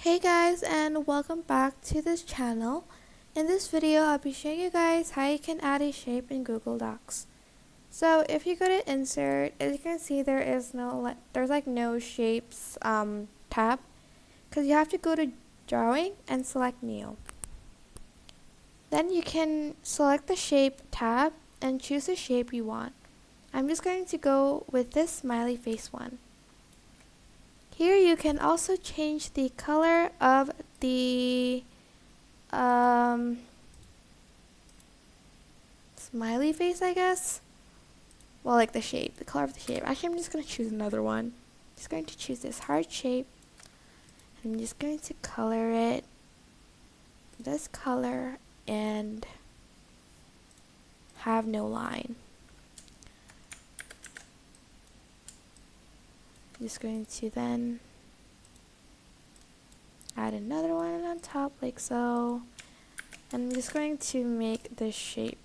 Hey guys, and welcome back to this channel. In this video I'll be showing you guys how you can add a shape in Google Docs. So if you go to insert, as you can see there's no shapes tab, because you have to go to drawing and select new. Then you can select the shape tab and choose the shape you want. I'm just going to go with this smiley face one. Here you can also change the color of the smiley face, I guess. Well, like the shape, the color of the shape. Actually, I'm just going to choose another one. Just going to choose this heart shape. I'm just going to color it this color and have no line. I'm just going to then add another one on top like so. And I'm just going to make this shape.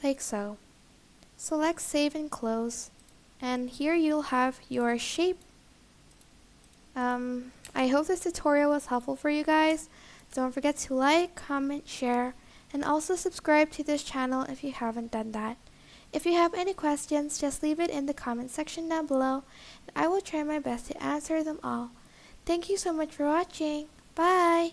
Like so. Select save and close, and here you'll have your shape. I hope this tutorial was helpful for you guys. Don't forget to like, comment, share, and also subscribe to this channel if you haven't done that. If you have any questions, just leave it in the comment section down below, and I will try my best to answer them all. Thank you so much for watching. Bye!